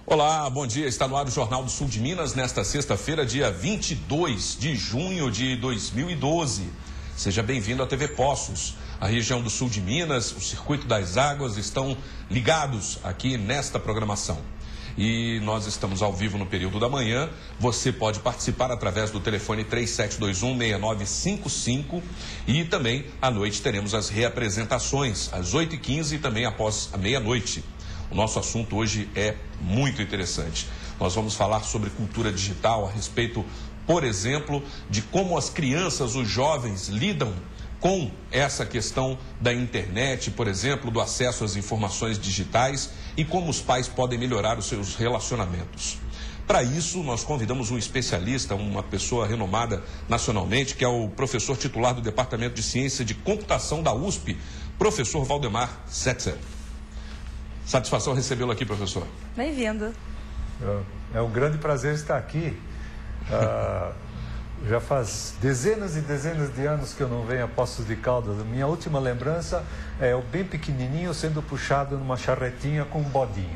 Olá, bom dia. Está no ar o Jornal do Sul de Minas nesta sexta-feira, dia 22 de junho de 2012. Seja bem-vindo à TV Poços. A região do sul de Minas, o Circuito das Águas estão ligados aqui nesta programação. E nós estamos ao vivo no período da manhã. Você pode participar através do telefone 3721-6955 e também à noite teremos as reapresentações às 8h15 e também após a meia-noite. O nosso assunto hoje é muito interessante. Nós vamos falar sobre cultura digital a respeito, por exemplo, de como as crianças, os jovens lidam com essa questão da internet, por exemplo, do acesso às informações digitais e como os pais podem melhorar os seus relacionamentos. Para isso, nós convidamos um especialista, uma pessoa renomada nacionalmente, que é o professor titular do Departamento de Ciência de Computação da USP, professor Valdemar Setzer. Satisfação recebê-lo aqui, professor. Bem-vindo. É um grande prazer estar aqui. Já faz dezenas e dezenas de anos que eu não venho a Poços de Caldas. A minha última lembrança é eu bem pequenininho sendo puxado numa charretinha com um bodinho.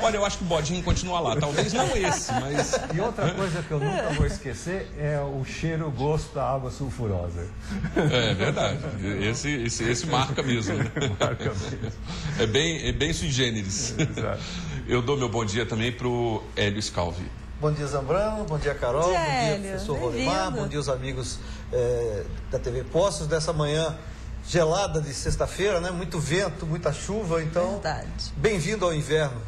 Olha, eu acho que o bodinho continua lá. Talvez não esse, mas... E outra coisa que eu nunca vou esquecer é o cheiro, o gosto da água sulfurosa. É verdade. Esse marca mesmo. Né? Marca mesmo. É bem sui generis. Exato. Eu dou meu bom dia também para o Hélio Scalvi. Bom dia, Zambrano. Bom dia, Carol. Bom dia, professor Valdemar. Bom dia, os amigos da TV Poços. Dessa manhã gelada de sexta-feira, né? Muito vento, muita chuva. Então, bem-vindo ao inverno.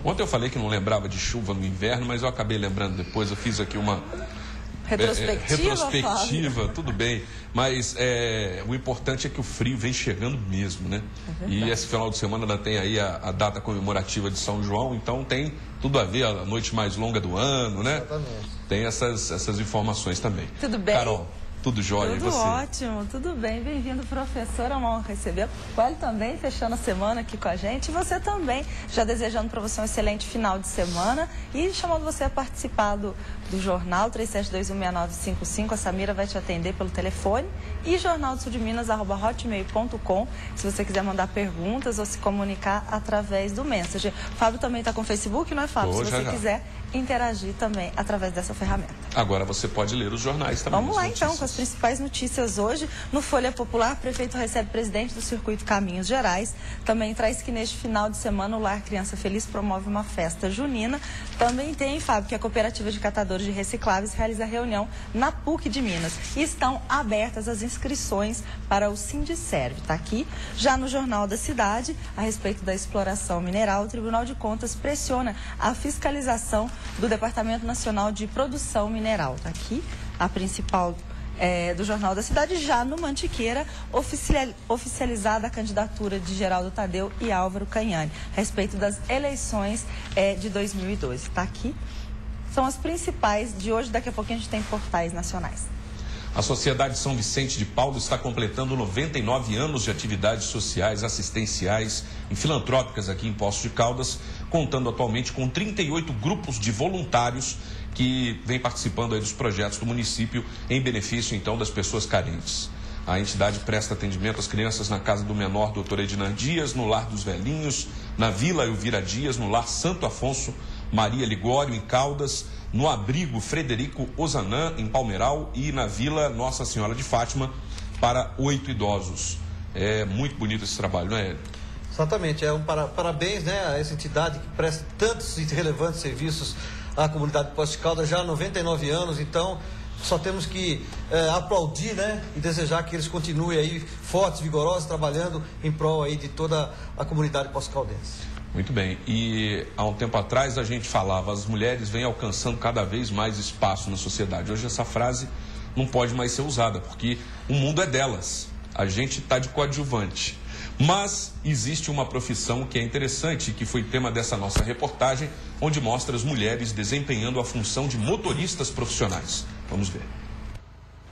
Ontem eu falei que não lembrava de chuva no inverno, mas eu acabei lembrando depois. Eu fiz aqui uma retrospectiva, tudo bem. Mas o importante é que o frio vem chegando mesmo, né? E esse final de semana ainda tem aí a data comemorativa de São João, então tem tudo a ver, a noite mais longa do ano, né? Exatamente. Tem essas informações também. Tudo bem? Carol, tudo jóia, e Tudo você? ótimo, tudo bem. Bem-vindo, professor. É uma honra receber. O Hélio também, fechando a semana aqui com a gente. E você também, já desejando para você um excelente final de semana e chamando você a participar do jornal 37216955. A Samira vai te atender pelo telefone e jornaldosudeminas@hotmail.com se você quiser mandar perguntas ou se comunicar através do Messenger. Fábio também está com o Facebook, não é, Fábio? Se você quiser interagir também através dessa ferramenta. Agora você pode ler os jornais também. Vamos lá então com as principais notícias hoje. No Folha Popular, o prefeito recebe presidente do Circuito Caminhos Gerais. Também traz que neste final de semana o Lar Criança Feliz promove uma festa junina. Também tem, Fábio, que a Cooperativa de Catadores de Recicláveis realiza reunião na PUC de Minas. E estão abertas as inscrições para o Sindiserve. Está aqui. Já no Jornal da Cidade, a respeito da exploração mineral, o Tribunal de Contas pressiona a fiscalização do Departamento Nacional de Produção Mineral. Está aqui a principal do Jornal da Cidade. Já no Mantiqueira, oficializada a candidatura de Geraldo Tadeu e Álvaro Canhani, a respeito das eleições de 2012. Está aqui. São as principais de hoje. Daqui a pouquinho a gente tem portais nacionais. A Sociedade São Vicente de Paulo está completando 99 anos de atividades sociais, assistenciais e filantrópicas aqui em Poços de Caldas, contando atualmente com 38 grupos de voluntários que vêm participando aí dos projetos do município em benefício, então, das pessoas carentes. A entidade presta atendimento às crianças na Casa do Menor Dr. Ednan Dias, no Lar dos Velhinhos, na Vila Elvira Dias, no Lar Santo Afonso Maria Ligório, em Caldas, no Abrigo Frederico Ozanam, em Palmeiral, e na Vila Nossa Senhora de Fátima, para 8 idosos. É muito bonito esse trabalho, não é, Hélio? Exatamente. Parabéns, né, a essa entidade que presta tantos e relevantes serviços à comunidade de Poços de Caldas já há 99 anos. Então, só temos que aplaudir, né, e desejar que eles continuem aí fortes, vigorosos, trabalhando em prol aí de toda a comunidade poços-caldense. Muito bem. E há um tempo atrás a gente falava, as mulheres vêm alcançando cada vez mais espaço na sociedade. Hoje essa frase não pode mais ser usada, porque o mundo é delas. A gente está de coadjuvante. Mas existe uma profissão que é interessante, que foi tema dessa nossa reportagem, onde mostra as mulheres desempenhando a função de motoristas profissionais. Vamos ver.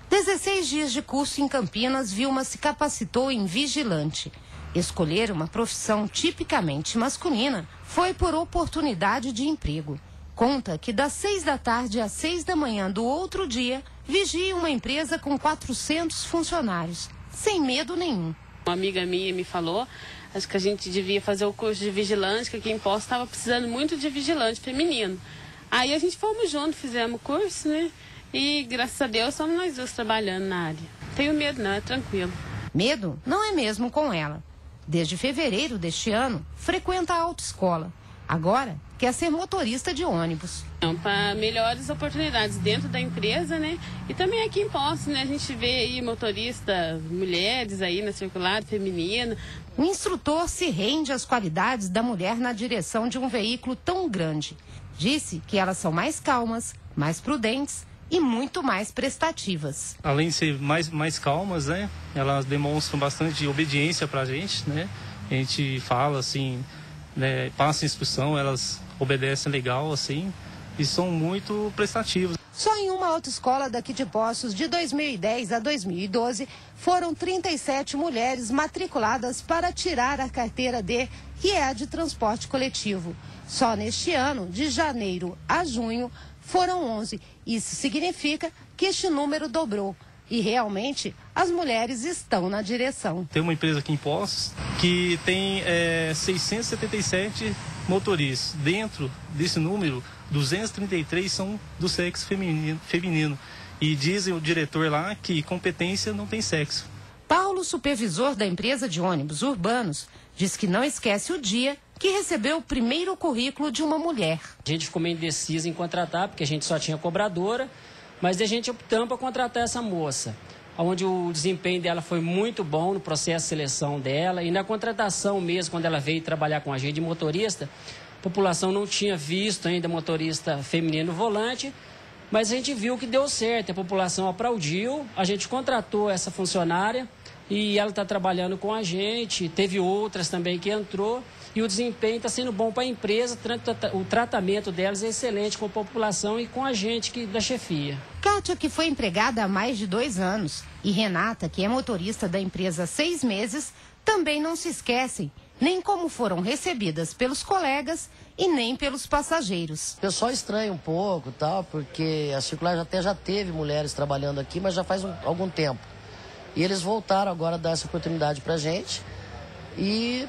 16 dias de curso em Campinas, Vilma se capacitou em vigilante. Escolher uma profissão tipicamente masculina foi por oportunidade de emprego. Conta que das 6 da tarde às 6 da manhã do outro dia, vigia uma empresa com 400 funcionários, sem medo nenhum. Uma amiga minha me falou, acho que a gente devia fazer o curso de vigilante, que aqui em Poços estava precisando muito de vigilante feminino. Aí a gente fomos juntos, fizemos o curso, né? E graças a Deus somos nós dois trabalhando na área. Tenho medo não, é tranquilo. Medo não é mesmo com ela. Desde fevereiro deste ano, frequenta a autoescola. Agora, quer ser motorista de ônibus. Para melhores oportunidades dentro da empresa, né? E também aqui em Poços, né? A gente vê aí motoristas, mulheres aí na circulada feminina. O instrutor se rende às qualidades da mulher na direção de um veículo tão grande. Disse que elas são mais calmas, mais prudentes e muito mais prestativas. Além de ser mais calmas, né? Elas demonstram bastante obediência pra gente, né? A gente fala assim, né? Passa instrução, elas obedecem legal, assim, e são muito prestativas. Só em uma autoescola daqui de Poços, de 2010 a 2012, foram 37 mulheres matriculadas para tirar a carteira D, que é a de transporte coletivo. Só neste ano, de janeiro a junho, foram 11. Isso significa que este número dobrou. E realmente, as mulheres estão na direção. Tem uma empresa aqui em Poços que tem 677 motoristas. Dentro desse número, 233 são do sexo feminino. E dizem o diretor lá que competência não tem sexo. Paulo, supervisor da empresa de ônibus urbanos, diz que não esquece o dia que recebeu o primeiro currículo de uma mulher. A gente ficou meio indeciso em contratar, porque a gente só tinha cobradora, mas a gente optamos para contratar essa moça, onde o desempenho dela foi muito bom no processo de seleção dela, e na contratação mesmo, quando ela veio trabalhar com a gente de motorista, a população não tinha visto ainda motorista feminino no volante, mas a gente viu que deu certo, a população aplaudiu, a gente contratou essa funcionária e ela está trabalhando com a gente, teve outras também que entrou, e o desempenho está sendo bom para a empresa, o tratamento delas é excelente com a população e com a gente da chefia. Kátia, que foi empregada há mais de 2 anos, e Renata, que é motorista da empresa há 6 meses, também não se esquecem nem como foram recebidas pelos colegas e nem pelos passageiros. O pessoal estranha um pouco, tal, porque a circular até já teve mulheres trabalhando aqui, mas já faz algum tempo. E eles voltaram agora a dar essa oportunidade pra gente e,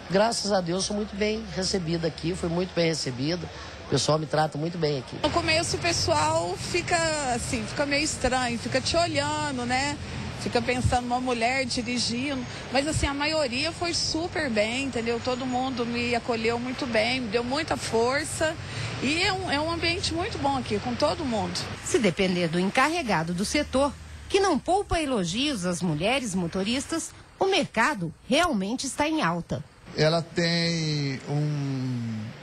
graças a Deus, sou muito bem recebida aqui, fui muito bem recebida. O pessoal me trata muito bem aqui. No começo o pessoal fica meio estranho, fica te olhando, né? Fica pensando uma mulher dirigindo, mas assim, a maioria foi super bem, entendeu? Todo mundo me acolheu muito bem, me deu muita força e é um ambiente muito bom aqui, com todo mundo. Se depender do encarregado do setor, que não poupa elogios às mulheres motoristas, o mercado realmente está em alta. Ela tem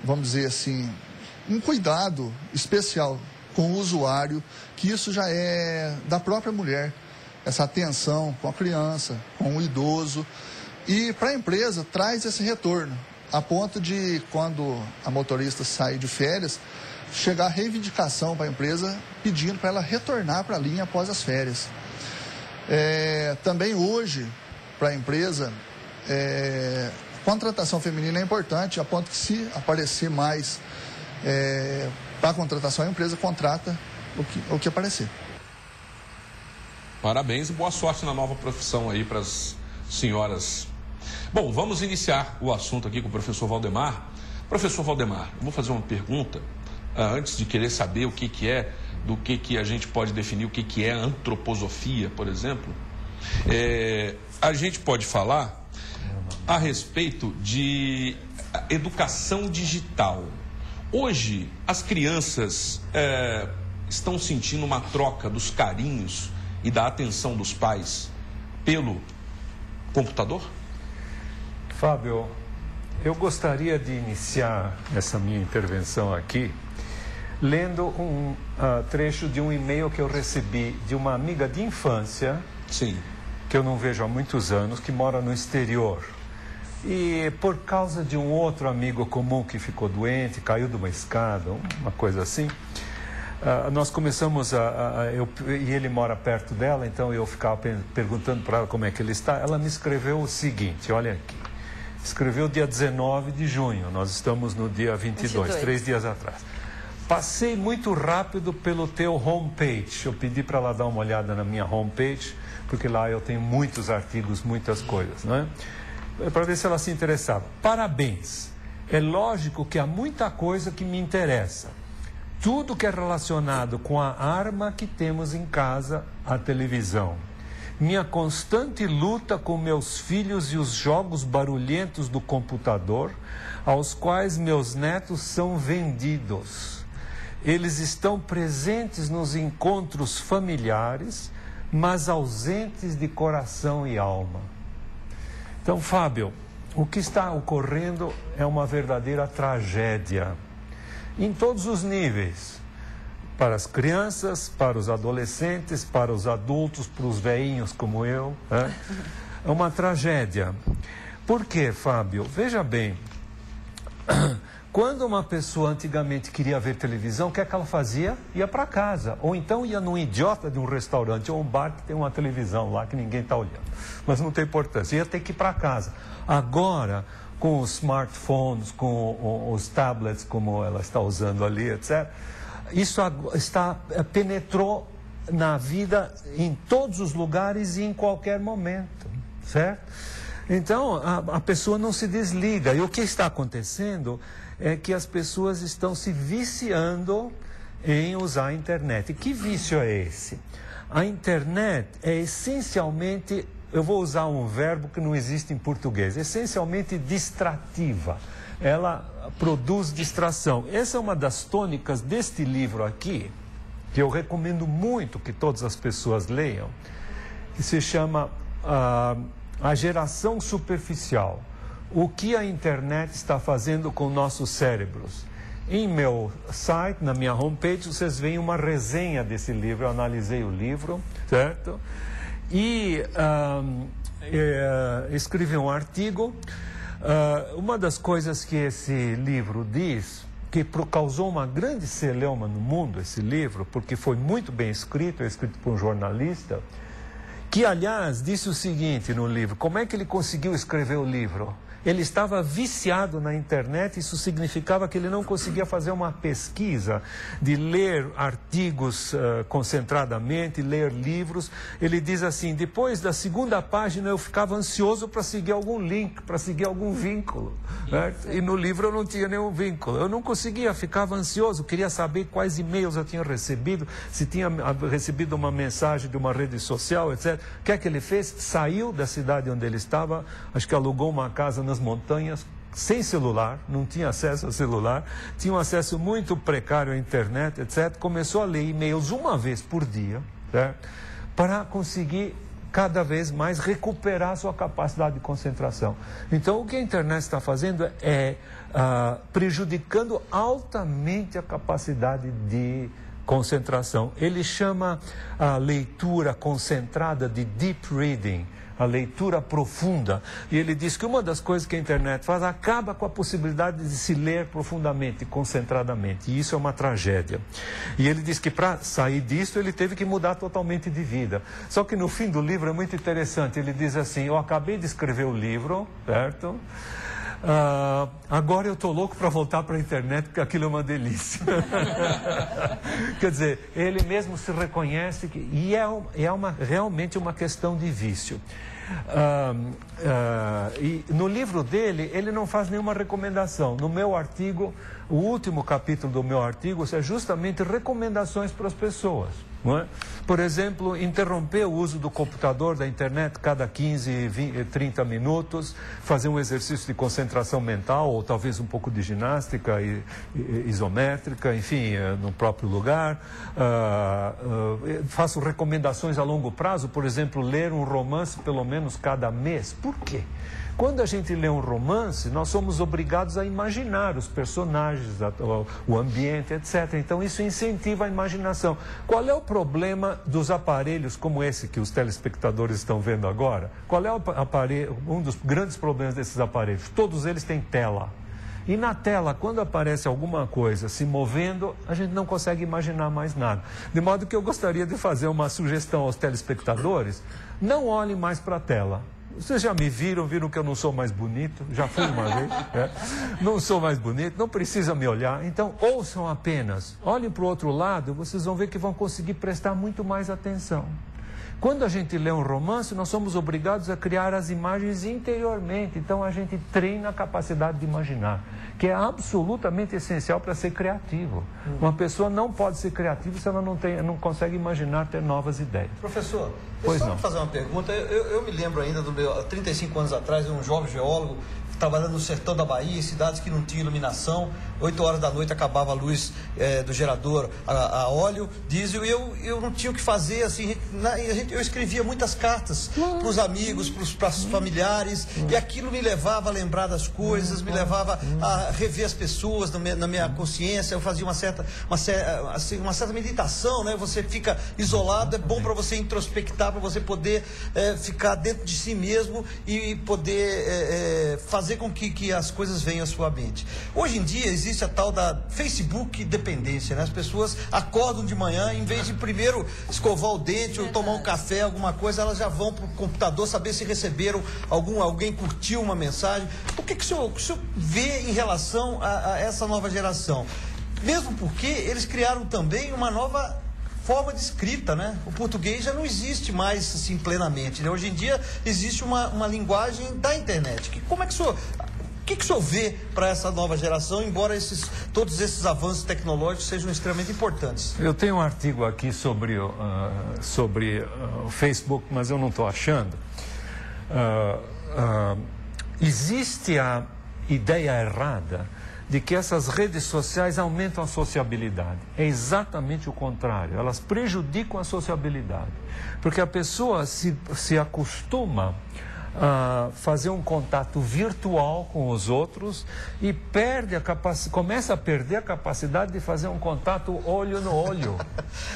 vamos dizer assim, um cuidado especial com o usuário, que isso já é da própria mulher. Essa atenção com a criança, com o idoso. E para a empresa traz esse retorno, a ponto de, quando a motorista sair de férias, chegar a reivindicação para a empresa pedindo para ela retornar para a linha após as férias. Também hoje, para a empresa, contratação feminina é importante, a ponto que, se aparecer mais para a contratação, a empresa contrata o que aparecer. Parabéns e boa sorte na nova profissão aí para as senhoras. Bom, vamos iniciar o assunto aqui com o professor Valdemar. Professor Valdemar, eu vou fazer uma pergunta antes de querer saber o que é, do que a gente pode definir, o que é antroposofia, por exemplo. A gente pode falar a respeito de educação digital. Hoje, as crianças estão sentindo uma troca dos carinhos e da atenção dos pais pelo computador? Fábio, eu gostaria de iniciar essa minha intervenção aqui lendo um trecho de um e-mail que eu recebi de uma amiga de infância. Sim. Que eu não vejo há muitos anos, que mora no exterior. E por causa de um outro amigo comum que ficou doente, caiu de uma escada, uma coisa assim, nós começamos e ele mora perto dela, então eu ficava perguntando para ela como é que ele está. Ela me escreveu o seguinte, olha aqui. Escreveu dia 19 de junho, nós estamos no dia 22, 3 dias atrás. passei muito rápido pelo teu homepage. Eu pedi para ela dar uma olhada na minha homepage, porque lá eu tenho muitos artigos, muitas coisas, não é? Para ver se ela se interessava. Parabéns. É lógico que há muita coisa que me interessa. Tudo que é relacionado com a arma que temos em casa, a televisão. Minha constante luta com meus filhos e os jogos barulhentos do computador, aos quais meus netos são vendidos. Eles estão presentes nos encontros familiares, mas ausentes de coração e alma. Então, Fábio, o que está ocorrendo é uma verdadeira tragédia, em todos os níveis, para as crianças, para os adolescentes, para os adultos, para os velhinhos como eu, né? É uma tragédia. Por quê, Fábio? Veja bem, quando uma pessoa antigamente queria ver televisão, o que é que ela fazia? Ia para casa, ou então ia num idiota de um restaurante ou um bar que tem uma televisão lá que ninguém está olhando, mas não tem importância, ia ter que ir para casa. Agora, com os smartphones, com os tablets, como ela está usando ali, etc., isso penetrou na vida em todos os lugares e em qualquer momento, certo? Então, a pessoa não se desliga. E o que está acontecendo é que as pessoas estão se viciando em usar a internet. E que vício é esse? A internet é essencialmente, eu vou usar um verbo que não existe em português, essencialmente distrativa. Ela produz distração. Essa é uma das tônicas deste livro aqui, que eu recomendo muito que todas as pessoas leiam, que se chama A Geração Superficial. O que a internet está fazendo com nossos cérebros? Em meu site, na minha homepage, vocês veem uma resenha desse livro. Eu analisei o livro, certo? E escrevi um artigo. Uma das coisas que esse livro diz, que causou uma grande celeuma no mundo, esse livro, porque foi muito bem escrito, é escrito por um jornalista, que, aliás, disse o seguinte no livro: como é que ele conseguiu escrever o livro? Ele estava viciado na internet, isso significava que ele não conseguia fazer uma pesquisa de ler artigos concentradamente, ler livros. Ele diz assim: depois da segunda página eu ficava ansioso para seguir algum link, para seguir algum vínculo, certo? E no livro eu não tinha nenhum vínculo, eu não conseguia, ficava ansioso, queria saber quais e-mails eu tinha recebido, se tinha recebido uma mensagem de uma rede social, etc. O que é que ele fez? Saiu da cidade onde ele estava, acho que alugou uma casa nas montanhas, sem celular, não tinha acesso a celular, tinha um acesso muito precário à internet, etc. Começou a ler e-mails uma vez por dia, certo? Para conseguir cada vez mais recuperar sua capacidade de concentração. Então, o que a internet está fazendo é prejudicando altamente a capacidade de concentração. Ele chama a leitura concentrada de deep reading, a leitura profunda. E ele diz que uma das coisas que a internet faz acaba com a possibilidade de se ler profundamente, concentradamente. E isso é uma tragédia. E ele diz que para sair disso ele teve que mudar totalmente de vida. Só que no fim do livro é muito interessante. Ele diz assim: eu acabei de escrever o livro, certo? Agora eu estou louco para voltar para a internet, porque aquilo é uma delícia. Quer dizer, ele mesmo se reconhece que, e realmente uma questão de vício. E no livro dele, ele não faz nenhuma recomendação. No meu artigo, o último capítulo do meu artigo é justamente recomendações para as pessoas. Não é? Por exemplo, interromper o uso do computador, da internet, cada 15, 20, 30 minutos, fazer um exercício de concentração mental, ou talvez um pouco de ginástica isométrica, enfim, no próprio lugar. Faço recomendações a longo prazo, por exemplo, ler um romance pelo menos cada mês. Por quê? Quando a gente lê um romance, nós somos obrigados a imaginar os personagens, o ambiente, etc. Então, isso incentiva a imaginação. Qual é o problema dos aparelhos como esse que os telespectadores estão vendo agora? Qual é um dos grandes problemas desses aparelhos? Todos eles têm tela. E na tela, quando aparece alguma coisa se movendo, a gente não consegue imaginar mais nada. De modo que eu gostaria de fazer uma sugestão aos telespectadores: não olhem mais para a tela. Vocês já me viram que eu não sou mais bonito, já fui uma vez, não sou mais bonito, não precisa me olhar. Então, ouçam apenas, olhem para o outro lado, vocês vão ver que vão conseguir prestar muito mais atenção. Quando a gente lê um romance, nós somos obrigados a criar as imagens interiormente. Então, a gente treina a capacidade de imaginar, que é absolutamente essencial para ser criativo. Uma pessoa não pode ser criativa se ela não consegue imaginar, ter novas ideias. Professor, eu só fazer uma pergunta. Eu me lembro ainda, há 35 anos atrás, de um jovem geólogo trabalhando no sertão da Bahia, em cidades que não tinham iluminação. 8 horas da noite acabava a luz do gerador a óleo, diesel, e eu não tinha o que fazer, assim, eu escrevia muitas cartas para os amigos, para os familiares, e aquilo me levava a lembrar das coisas, me levava a rever as pessoas na minha consciência. Eu fazia uma certa meditação, né? Você fica isolado, é bom para você introspectar, para você poder ficar dentro de si mesmo e poder fazer com que as coisas venham à sua mente. Hoje em dia existe a tal da Facebook dependência, né? As pessoas acordam de manhã, em vez de primeiro escovar o dente ou tomar um café, alguma coisa, elas já vão para o computador saber se receberam alguém curtiu uma mensagem. O que o senhor vê em relação a essa nova geração? Mesmo porque eles criaram também uma nova forma de escrita, né? O português já não existe mais assim plenamente, né? Hoje em dia existe uma linguagem da internet. Como é que o que o senhor vê para essa nova geração, embora todos esses avanços tecnológicos sejam extremamente importantes? Eu tenho um artigo aqui sobre o Facebook, mas eu não estou achando. Existe a ideia errada de que essas redes sociais aumentam a sociabilidade. É exatamente o contrário. Elas prejudicam a sociabilidade. Porque a pessoa se acostuma a fazer um contato virtual com os outros e começa a perder a capacidade de fazer um contato olho no olho.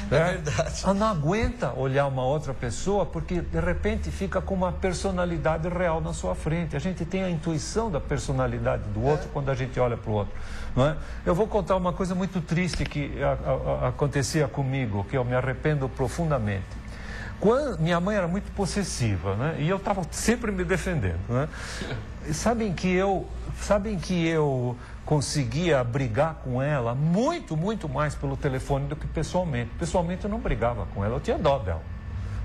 É verdade. Ela não aguenta olhar uma outra pessoa porque de repente fica com uma personalidade real na sua frente. A gente tem a intuição da personalidade do outro quando a gente olha para o outro, não é? Eu vou contar uma coisa muito triste que acontecia comigo, que eu me arrependo profundamente. Minha mãe era muito possessiva, né? E eu estava sempre me defendendo, né? Sabem que eu conseguia brigar com ela muito, muito mais pelo telefone do que pessoalmente. Pessoalmente eu não brigava com ela, eu tinha dó dela,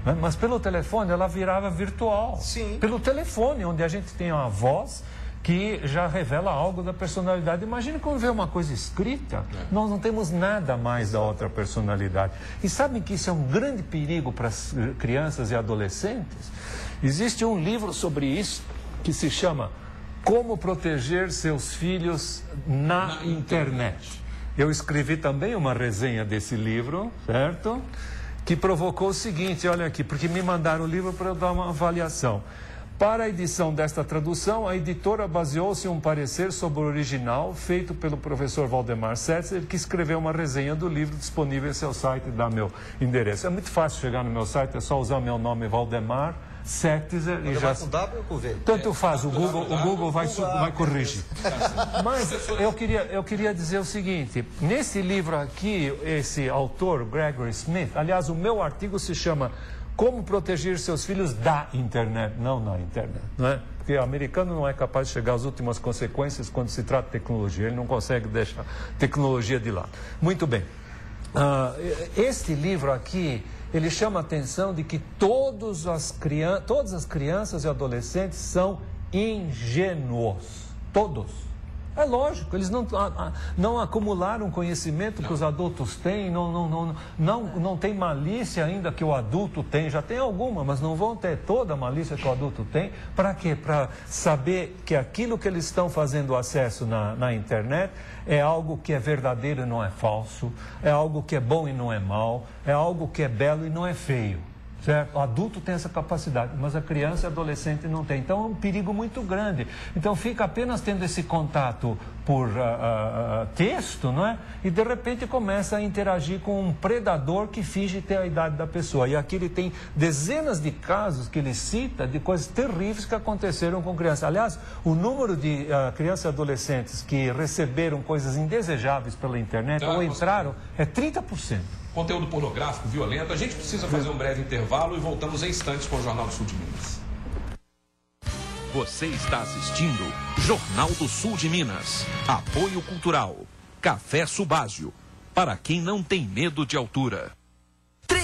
né? Mas pelo telefone ela virava virtual. Sim. Pelo telefone, onde a gente tem uma voz que já revela algo da personalidade. Imagina quando vê uma coisa escrita, nós não temos nada mais da outra personalidade. E sabem que isso é um grande perigo para as crianças e adolescentes? Existe um livro sobre isso que se chama Como Proteger Seus Filhos na Internet. Eu escrevi também uma resenha desse livro, certo? Que provocou o seguinte, olha aqui, porque me mandaram o livro para eu dar uma avaliação. Para a edição desta tradução, a editora baseou-se em um parecer sobre o original, feito pelo professor Valdemar Setzer, que escreveu uma resenha do livro disponível em seu site e dá meu endereço. É muito fácil chegar no meu site, é só usar meu nome, Valdemar Setzer. E já... com W ou com V? Tanto faz, o Google vai corrigir. Mas eu queria dizer o seguinte, nesse livro aqui, esse autor, Gregory Smith, aliás, o meu artigo se chama Como Proteger Seus Filhos da Internet, não na Internet, não é? Porque o americano não é capaz de chegar às últimas consequências quando se trata de tecnologia, ele não consegue deixar tecnologia de lado. Muito bem, este livro aqui, ele chama a atenção de que todas as crianças e adolescentes são ingênuos, todos. É lógico, eles não acumularam conhecimento que os adultos têm, não tem malícia ainda que o adulto tem, já tem alguma, mas não vão ter toda a malícia que o adulto tem. Para quê? Para saber que aquilo que eles estão fazendo acesso na internet é algo que é verdadeiro e não é falso, é algo que é bom e não é mal, é algo que é belo e não é feio. Certo? O adulto tem essa capacidade, mas a criança e adolescente não tem. Então é um perigo muito grande. Então fica apenas tendo esse contato por texto, não é? E de repente começa a interagir com um predador que finge ter a idade da pessoa. E aqui ele tem dezenas de casos que ele cita de coisas terríveis que aconteceram com crianças. Aliás, o número de crianças e adolescentes que receberam coisas indesejáveis pela internet ou entraram é 30%. Conteúdo pornográfico, violento. A gente precisa fazer um breve intervalo e voltamos em instantes com o Jornal do Sul de Minas. Você está assistindo Jornal do Sul de Minas. Apoio Cultural. Café Subásio. Para quem não tem medo de altura.